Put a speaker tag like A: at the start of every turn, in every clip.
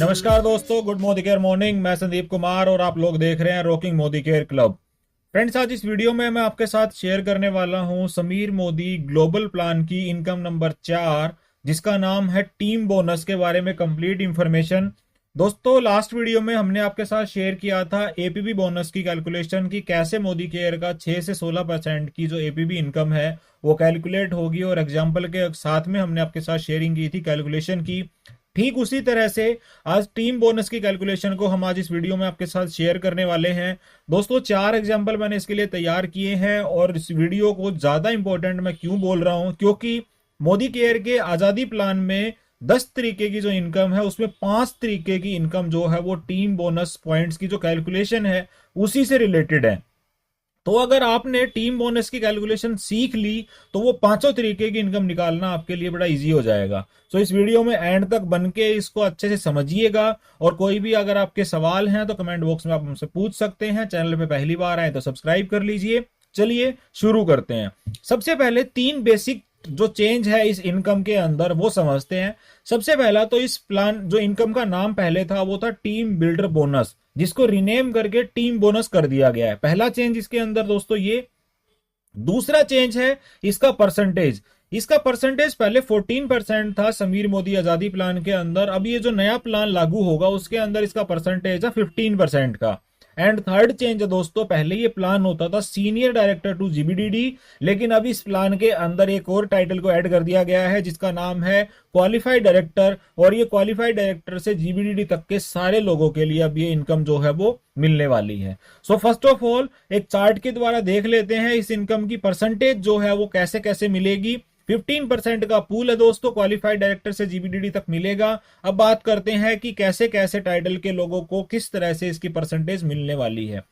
A: नमस्कार दोस्तों, good Modi care morning. मैं संदीप कुमार और आप लोग देख रहे हैं rocking Modi care club. Friends, आज इस वीडियो में मैं आपके साथ शेयर करने वाला हूं समीर मोदी ग्लोबल प्लान की इनकम नंबर 4, जिसका नाम है टीम बोनस, के बारे में कंप्लीट इंफॉर्मेशन। दोस्तों, लास्ट वीडियो में हमने आपके साथ शेयर किया था एपीबी बोनस की कैलकुलेशन की, कैसे मोदी केयर का 6 से 16% की जो एपीबी इनकम है वो कैलकुलेट होगी, और एग्जाम्पल के साथ में हमने आपके साथ शेयरिंग की थी कैलकुलेशन की। ठीक उसी तरह से आज टीम बोनस की कैलकुलेशन को हम आज इस वीडियो में आपके साथ शेयर करने वाले हैं। दोस्तों, 4 एग्जांपल मैंने इसके लिए तैयार किए हैं, और इस वीडियो को ज्यादा इंपॉर्टेंट मैं क्यों बोल रहा हूं, क्योंकि मोदी केयर के आजादी प्लान में 10 तरीके की जो इनकम है उसमें 5 तरीके की इनकम जो है वो टीम बोनस पॉइंट्स की जो कैलकुलेशन है उसी से रिलेटेड है। तो अगर आपने टीम बोनस की कैलकुलेशन सीख ली तो वो 5 तरीके की इनकम निकालना आपके लिए बड़ा इजी हो जाएगा। सो इस वीडियो में एंड तक बन के इसको अच्छे से समझिएगा, और कोई भी अगर आपके सवाल हैं तो कमेंट बॉक्स में आप हमसे पूछ सकते हैं। चैनल पे पहली बार आए तो सब्सक्राइब कर लीजिए। चलिए शुरू करते हैं। सबसे पहले 3 बेसिक जो चेंज है इस इनकम के अंदर वो समझते हैं। सबसे पहला तो इस प्लान जो इनकम का नाम पहले था वो था टीम बिल्डर बोनस, जिसको रिनेम करके टीम बोनस कर दिया गया है। पहला चेंज इसके अंदर दोस्तों ये। दूसरा चेंज है इसका परसेंटेज। इसका परसेंटेज पहले 14% था समीर मोदी आजादी प्लान के अंदर। अब ये जो नया प्लान लागू होगा उसके अंदर इसका परसेंटेज है 15% का। एंड थर्ड चेंज है दोस्तों, पहले ये प्लान होता था सीनियर डायरेक्टर टू जीबीडीडी, लेकिन अब इस प्लान के अंदर एक और टाइटल को ऐड कर दिया गया है जिसका नाम है क्वालिफाइड डायरेक्टर, और ये क्वालिफाइड डायरेक्टर से जीबीडीडी तक के सारे लोगों के लिए अब ये इनकम जो है वो मिलने वाली है। सो फर्स्ट ऑफ ऑल एक चार्ट के द्वारा देख लेते हैं इस इनकम की परसेंटेज जो है वो कैसे कैसे मिलेगी। 15% का पूल है दोस्तों, क्वालिफाइड डायरेक्टर से जीबीडीडी तक मिलेगा। अब बात करते हैं कि कैसे कैसे टाइटल के लोगों को किस तरह से इसकी परसेंटेज मिलने वाली है।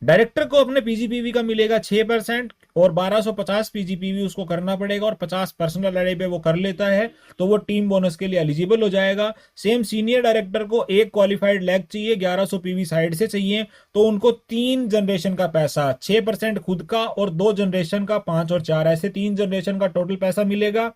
A: डायरेक्टर को अपने पीजीपीवी का मिलेगा 6%, और 1250 पीजीपीवी उसको करना पड़ेगा, और 50 पर्सनल एडे पे वो कर लेता है तो वो टीम बोनस के लिए एलिजिबल हो जाएगा। सेम सीनियर डायरेक्टर को एक क्वालिफाइड लैग चाहिए, 1100 पीवी साइड से चाहिए, तो उनको 3 जनरेशन का पैसा, 6% खुद का और 2 जनरेशन का, 5 और 4 ऐसे 3 जनरेशन का टोटल पैसा मिलेगा।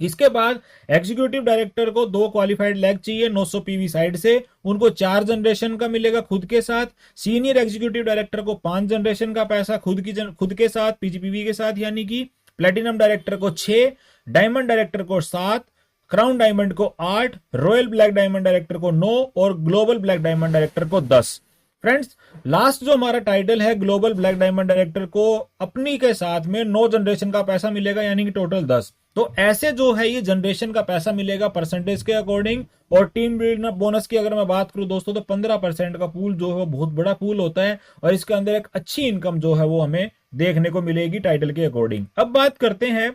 A: इसके बाद एग्जीक्यूटिव डायरेक्टर को 2 क्वालिफाइड लैग चाहिए 900 पीवी साइड से, उनको 4 जनरेशन का मिलेगा खुद के साथ। सीनियर एग्जीक्यूटिव डायरेक्टर को 5 जनरेशन का पैसा खुद के साथ पीजीपीवी के साथ, यानी कि प्लेटिनम डायरेक्टर को 6, डायमंड डायरेक्टर को 7, क्राउन डायमंड को 8, रॉयल ब्लैक डायमंड डायरेक्टर को 9 और ग्लोबल ब्लैक डायमंड डायरेक्टर को 10। फ्रेंड्स, लास्ट जो हमारा टाइटल है ग्लोबल ब्लैक डायमंड डायरेक्टर को अपनी के साथ में 9 जनरेशन का पैसा मिलेगा, यानी कि टोटल 10। तो ऐसे जो है ये जनरेशन का पैसा मिलेगा परसेंटेज के अकॉर्डिंग। और टीम बोनस की अगर मैं बात करूं दोस्तों तो 15% का पूल जो है वो बहुत बड़ा पूल होता है, और इसके अंदर एक अच्छी इनकम जो है वो हमें देखने को मिलेगी टाइटल के अकॉर्डिंग। अब बात करते हैं,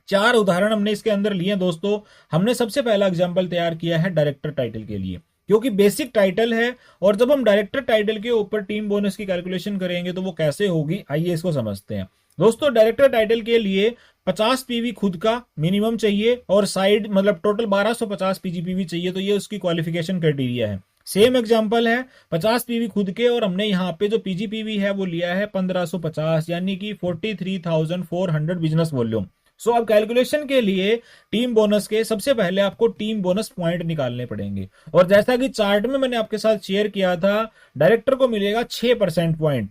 A: 4 उदाहरण हमने इसके अंदर लिए दोस्तों। हमने सबसे पहला एग्जाम्पल तैयार किया है डायरेक्टर टाइटल के लिए, क्योंकि बेसिक टाइटल है, और जब हम डायरेक्टर टाइटल के ऊपर टीम बोनस की कैलकुलेशन करेंगे तो वो कैसे होगी, आइए इसको समझते हैं। दोस्तों, डायरेक्टर टाइटल के लिए 50 पीवी खुद का मिनिमम चाहिए, और साइड मतलब टोटल 1250 पीजीपीवी चाहिए, तो ये उसकी क्वालिफिकेशन क्राइटेरिया है। सेम एग्जांपल है 50 पीवी खुद के, और हमने यहाँ पे जो पीजीपीवी है वो लिया है 1550, यानी कि 43,400 बिजनेस वॉल्यूम। अब कैलकुलेशन के लिए टीम बोनस के सबसे पहले आपको टीम बोनस पॉइंट निकालने पड़ेंगे, और जैसा कि चार्ट में मैंने आपके साथ शेयर किया था, डायरेक्टर को मिलेगा 6% पॉइंट।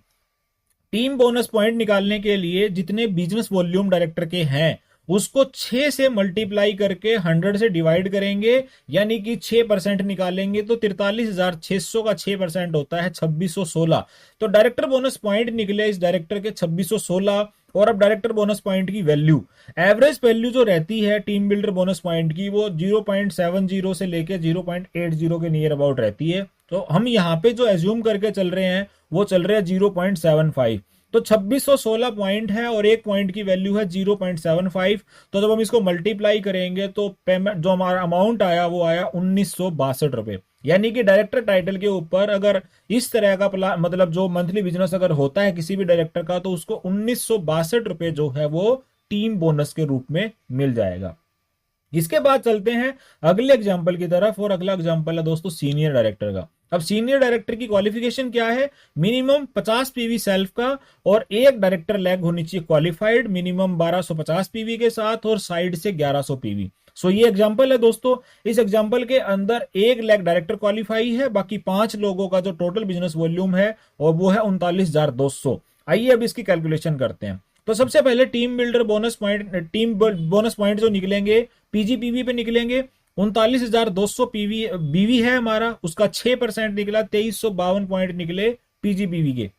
A: टीम बोनस पॉइंट निकालने के लिए जितने बिजनेस वॉल्यूम डायरेक्टर के हैं उसको 6 से मल्टीप्लाई करके 100 से डिवाइड करेंगे, यानी कि 6% निकालेंगे तो 43,600 का 6% होता है 2616। तो डायरेक्टर बोनस पॉइंट निकले इस डायरेक्टर के 2616। और अब डायरेक्टर बोनस पॉइंट की वैल्यू, एवरेज वैल्यू जो रहती है टीम बिल्डर बोनस पॉइंट की वो 0.70 से लेके 0.80 के नियर अबाउट रहती है। तो हम यहाँ पे जो एज्यूम करके चल रहे हैं वो चल रहे हैं 0.75। तो 2616 पॉइंट है और एक पॉइंट की वैल्यू है 0.75। तो जब हम इसको मल्टीप्लाई करेंगे तो पेमेंट जो हमारा अमाउंट आया वो आया 1962 रुपए। यानी कि डायरेक्टर टाइटल के ऊपर अगर इस तरह का मतलब जो मंथली बिजनेस अगर होता है किसी भी डायरेक्टर का, तो उसको 1962 रुपए जो है वो टीम बोनस के रूप में मिल जाएगा। इसके बाद चलते हैं अगले एग्जाम्पल की तरफ, और अगला एग्जाम्पल है दोस्तों सीनियर डायरेक्टर का। अब सीनियर डायरेक्टर की क्वालिफिकेशन क्या है? मिनिमम 50 पीवी सेल्फ का और एक डायरेक्टर लैग होनी चाहिए क्वालिफाइड मिनिमम 1250 पीवी के साथ और साइड से 1100 पीवी। सो ये एग्जांपल है दोस्तों। इस एग्जांपल के अंदर एक लैग डायरेक्टर क्वालिफाई है, बाकी 5 लोगों का जो टोटल बिजनेस वॉल्यूम है और वो है 39,200। आइए अब इसकी कैलकुलेशन करते हैं। तो सबसे पहले team builder bonus point, team bonus point जो निकलेंगे पीजीपीवी पे निकलेंगे। 39,200 पीवी बीवी है हमारा, उसका 6% निकला, 2352 पॉइंट निकले पीजीबीवी के।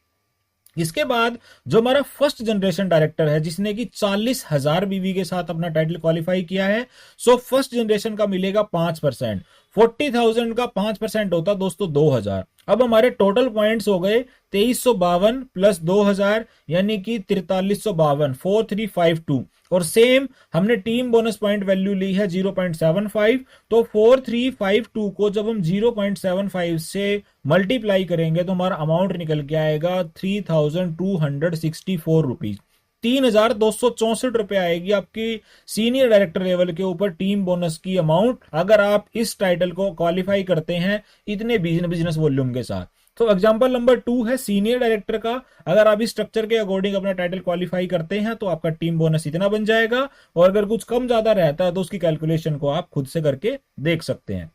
A: इसके बाद जो हमारा फर्स्ट जनरेशन डायरेक्टर है जिसने कि 40,000 बीवी के साथ अपना टाइटल क्वालिफाई किया है, सो फर्स्ट जनरेशन का मिलेगा 5%। 40,000 का 5% होता दोस्तों 2,000। अब हमारे टोटल पॉइंट्स हो गए 2352 प्लस 2,000 यानी कि 4352, 4352। और सेम हमने टीम बोनस पॉइंट वैल्यू ली है 0.75, तो 4352 को जब हम 0.75 से मल्टीप्लाई करेंगे तो हमारा अमाउंट निकल के आएगा 3,264 रुपीज। 3,264 रुपए आएगी आपकी सीनियर डायरेक्टर लेवल के ऊपर टीम बोनस की अमाउंट, अगर आप इस टाइटल को क्वालिफाई करते हैं इतने बिजनेस वॉल्यूम के साथ। तो एग्जांपल नंबर 2 है सीनियर डायरेक्टर का। अगर आप इस स्ट्रक्चर के अकॉर्डिंग अपना टाइटल क्वालिफाई करते हैं तो आपका टीम बोनस इतना बन जाएगा, और अगर कुछ कम ज्यादा रहता है तो उसकी कैलकुलेशन को आप खुद से करके देख सकते हैं।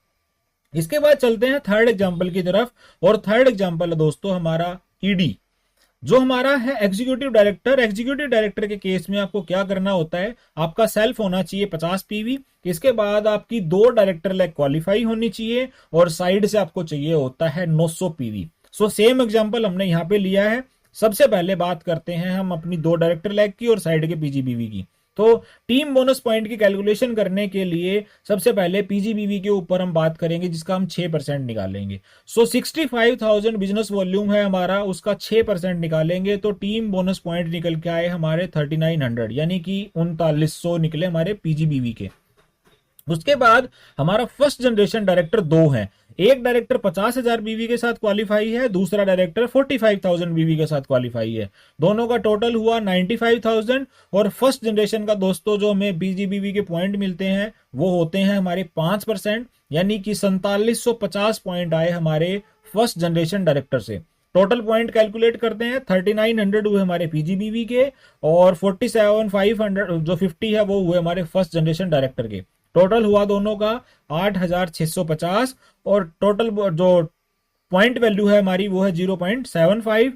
A: इसके बाद चलते हैं थर्ड एग्जांपल की तरफ, और थर्ड एग्जांपल है दोस्तों हमारा ईडी, जो हमारा है एग्जीक्यूटिव डायरेक्टर। एग्जीक्यूटिव डायरेक्टर के केस में आपको क्या करना होता है, आपका सेल्फ होना चाहिए 50 पीवी, इसके बाद आपकी 2 डायरेक्टर लैग क्वालिफाई होनी चाहिए और साइड से आपको चाहिए होता है 900 पीवी। सो सेम एग्जांपल हमने यहां पे लिया है। सबसे पहले बात करते हैं हम अपनी 2 डायरेक्टर लैग की और साइड के पीजीबीवी की। तो टीम बोनस पॉइंट की कैलकुलेशन करने के लिए सबसे पहले पीजीबीवी के ऊपर हम बात करेंगे जिसका हम 6% निकालेंगे। सो 65,000 बिजनेस वॉल्यूम है हमारा, उसका 6% निकालेंगे तो टीम बोनस पॉइंट निकल के आए हमारे 3900 यानी कि 3900 निकले हमारे पीजीबीवी के। उसके बाद हमारा फर्स्ट जनरेशन डायरेक्टर 2 है। एक डायरेक्टर 50,000 बीवी के साथ क्वालिफाई है, दूसरा डायरेक्टर 45,000 बीवी के साथ क्वालिफाई है। दोनों का टोटल हुआ 95,000। और फर्स्ट जनरेशन का दोस्तों जो हमें बीजीबीवी के पॉइंट मिलते हैं वो होते हैं हमारे 5%, यानी कि 4750 पॉइंट आए हमारे फर्स्ट जनरेशन डायरेक्टर से। टोटल पॉइंट कैलकुलेट करते हैं 3900 हुए हमारे पीजीबीवी के, और 47,500 जो 50 है वो हुए हमारे फर्स्ट जनरेशन डायरेक्टर के। टोटल हुआ दोनों का 8,650, और टोटल जो पॉइंट वैल्यू है हमारी वो है 0.75।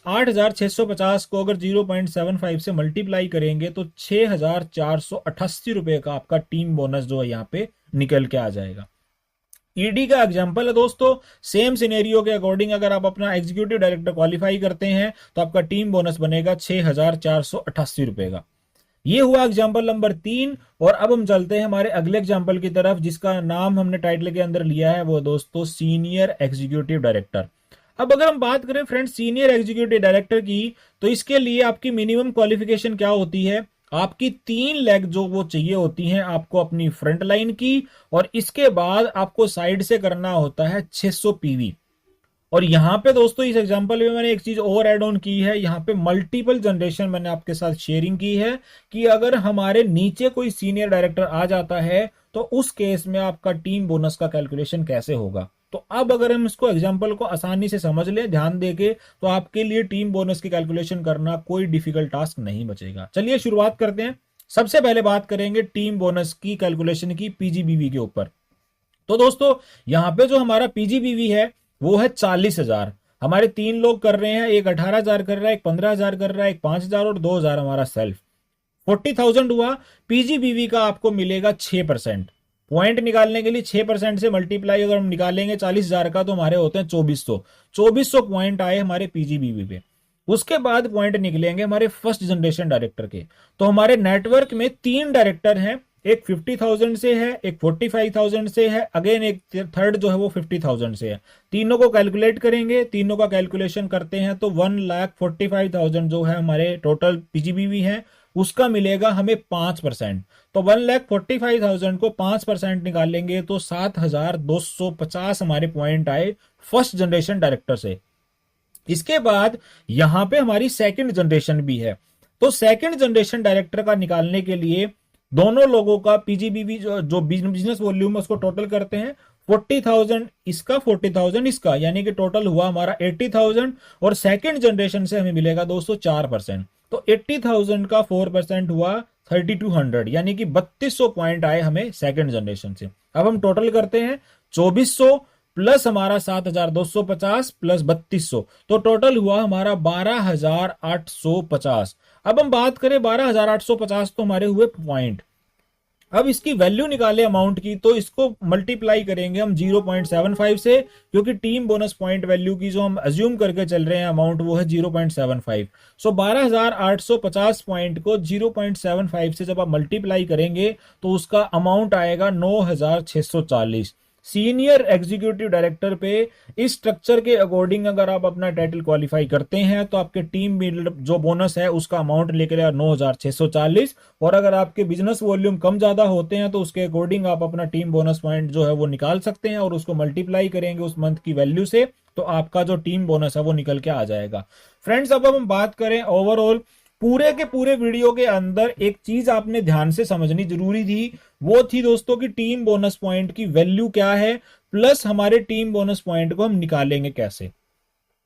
A: 8,650 को अगर 0.75 से मल्टीप्लाई करेंगे तो 6,488 रुपए का आपका टीम बोनस जो है यहाँ पे निकल के आ जाएगा। ईडी का एग्जांपल है दोस्तों, सेम सिनेरियो के अकॉर्डिंग अगर आप अपना एग्जीक्यूटिव डायरेक्टर क्वालिफाई करते हैं तो आपका टीम बोनस बनेगा 6,488 रुपए का। ये हुआ एग्जाम्पल नंबर 3। और अब हम चलते हैं हमारे अगले एग्जाम्पल की तरफ जिसका नाम हमने टाइटल के अंदर लिया है वो दोस्तों सीनियर एग्जीक्यूटिव डायरेक्टर। अब अगर हम बात करें फ्रेंड्स सीनियर एग्जीक्यूटिव डायरेक्टर की, तो इसके लिए आपकी मिनिमम क्वालिफिकेशन क्या होती है, आपकी 3 लेग जो वो चाहिए होती हैं आपको अपनी फ्रंट लाइन की, और इसके बाद आपको साइड से करना होता है 600 पीवी। और यहां पे दोस्तों इस एग्जांपल में मैंने एक चीज और ऐड ऑन की है, यहां पे मल्टीपल जनरेशन मैंने आपके साथ शेयरिंग की है कि अगर हमारे नीचे कोई सीनियर डायरेक्टर आ जाता है तो उस केस में आपका टीम बोनस का कैलकुलेशन कैसे होगा। तो अब अगर हम इसको एग्जांपल को आसानी से समझ ले ध्यान देके, तो आपके लिए टीम बोनस की कैलकुलेशन करना कोई डिफिकल्ट टास्क नहीं बचेगा। चलिए शुरुआत करते हैं। सबसे पहले बात करेंगे टीम बोनस की कैलकुलेशन की पीजीबीवी के ऊपर। तो दोस्तों यहां पे जो हमारा पीजीबीवी है वो है 40,000। हमारे 3 लोग कर रहे हैं, एक 18,000 कर रहा है, एक 15,000 कर रहा है, एक 5,000 और 2,000 हमारा सेल्फ। 40,000 हुआ। पीजीबीवी का आपको मिलेगा 6%। पॉइंट निकालने के लिए 6% से मल्टीप्लाई अगर हम निकालेंगे 40,000 का तो हमारे होते हैं 2400 पॉइंट आए हमारे पीजीबीवी पे। उसके बाद पॉइंट निकलेंगे हमारे फर्स्ट जनरेशन डायरेक्टर के। तो हमारे नेटवर्क में 3 डायरेक्टर हैं, एक 50,000 से है, एक 45,000 से है, अगेन एक थर्ड जो है वो 50,000 से है। तीनों को कैलकुलेट करेंगे, तीनों का कैलकुलेशन करते हैं तो 1,45,000 जो है हमारे टोटल पीजीबीवी है उसका मिलेगा हमें 5%। तो 1,45,000 को 5% निकालेंगे तो 7,250 हमारे पॉइंट आए फर्स्ट जनरेशन डायरेक्टर से। इसके बाद यहां पे हमारी सेकंड जनरेशन भी है। तो सेकंड जनरेशन डायरेक्टर का निकालने के लिए दोनों लोगों का पीजीबीवी जो बिजनेस वॉल्यूम है उसको टोटल करते हैं। 40,000 इसका, 40,000 इसका, यानी कि टोटल हुआ हमारा 80,000। और सेकंड जनरेशन से हमें मिलेगा दोस्तों 4%। तो 80,000 का 4% हुआ 3200, यानी कि 3200 पॉइंट आए हमें सेकंड जनरेशन से। अब हम टोटल करते हैं, 2400 प्लस हमारा 7,250 प्लस 3200, तो टोटल हुआ हमारा 12,850। अब हम बात करें 12,850 तो हमारे हुए पॉइंट। अब इसकी वैल्यू निकाले अमाउंट की, तो इसको मल्टीप्लाई करेंगे हम 0.75 से, क्योंकि टीम बोनस पॉइंट वैल्यू की जो हम अज्यूम करके चल रहे हैं अमाउंट वो है 0.75। सो 12,850 पॉइंट को 0.75 से जब आप मल्टीप्लाई करेंगे तो उसका अमाउंट आएगा 9,640। सीनियर एग्जीक्यूटिव डायरेक्टर पे इस स्ट्रक्चर के अकॉर्डिंग अगर आप अपना टाइटल क्वालिफाई करते हैं तो आपके टीम बिल्डर जो बोनस है उसका अमाउंट लेकर आएगा 9,640। और अगर आपके बिजनेस वॉल्यूम कम ज्यादा होते हैं तो उसके अकॉर्डिंग आप अपना टीम बोनस पॉइंट जो है वो निकाल सकते हैं और उसको मल्टीप्लाई करेंगे उस मंथ की वैल्यू से, तो आपका जो टीम बोनस है वो निकल के आ जाएगा। फ्रेंड्स, अब हम बात करें ओवरऑल पूरे के पूरे वीडियो के अंदर एक चीज आपने ध्यान से समझनी जरूरी थी, वो थी दोस्तों कि टीम बोनस पॉइंट की वैल्यू क्या है, प्लस हमारे टीम बोनस पॉइंट को हम निकालेंगे कैसे।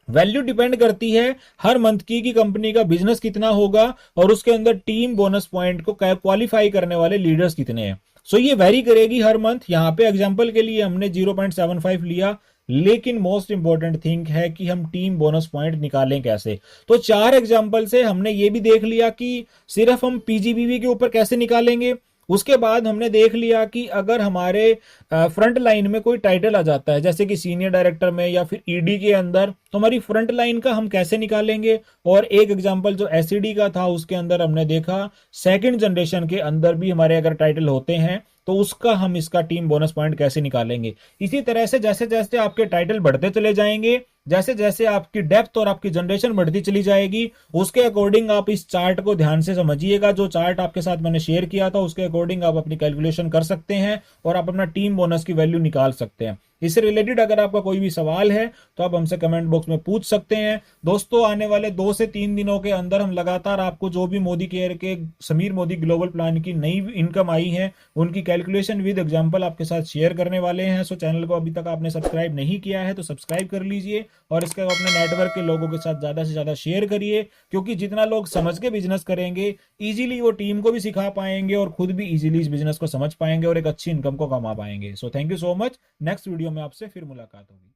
A: वैल्यू डिपेंड करती है हर मंथ की कि कंपनी का बिजनेस कितना होगा और उसके अंदर टीम बोनस पॉइंट को क्वालिफाई करने वाले लीडर्स कितने हैं। सो ये वेरी करेगी हर मंथ। यहां पे एग्जांपल के लिए हमने 0.75 लिया, लेकिन मोस्ट इंपॉर्टेंट थिंग है कि हम टीम बोनस पॉइंट निकालें कैसे। तो 4 एग्जांपल से हमने ये भी देख लिया कि सिर्फ हम पीजीबीवी के ऊपर कैसे निकालेंगे। उसके बाद हमने देख लिया कि अगर हमारे फ्रंट लाइन में कोई टाइटल आ जाता है जैसे कि सीनियर डायरेक्टर में या फिर ईडी के अंदर, तो हमारी फ्रंट लाइन का हम कैसे निकालेंगे। और एक एग्जांपल जो एसईडी का था उसके अंदर हमने देखा सेकंड जनरेशन के अंदर भी हमारे अगर टाइटल होते हैं तो उसका हम इसका टीम बोनस पॉइंट कैसे निकालेंगे। इसी तरह से जैसे जैसे आपके टाइटल बढ़ते चले जाएंगे, जैसे जैसे आपकी डेप्थ और आपकी जनरेशन बढ़ती चली जाएगी, उसके अकॉर्डिंग आप इस चार्ट को ध्यान से समझिएगा। जो चार्ट आपके साथ मैंने शेयर किया था उसके अकॉर्डिंग आप अपनी कैलकुलेशन कर सकते हैं और आप अपना टीम बोनस की वैल्यू निकाल सकते हैं। इससे रिलेटेड अगर आपका कोई भी सवाल है तो आप हमसे कमेंट बॉक्स में पूछ सकते हैं। दोस्तों, आने वाले 2 से 3 दिनों के अंदर हम लगातार आपको जो भी मोदी केयर के समीर मोदी ग्लोबल प्लान की नई इनकम आई है उनकी कैलकुलेशन विद एग्जांपल आपके साथ शेयर करने वाले हैं। सो चैनल को अभी तक आपने सब्सक्राइब नहीं किया है तो सब्सक्राइब कर लीजिए और इसके अपने नेटवर्क के लोगों के साथ ज्यादा से ज्यादा शेयर करिए, क्योंकि जितना लोग समझ के बिजनेस करेंगे इजीली वो टीम को भी सिखा पाएंगे और खुद भी इजीली इस बिजनेस को समझ पाएंगे और एक अच्छी इनकम को कमा पाएंगे। So thank you so much. Next video में आपसे फिर मुलाकात होगी।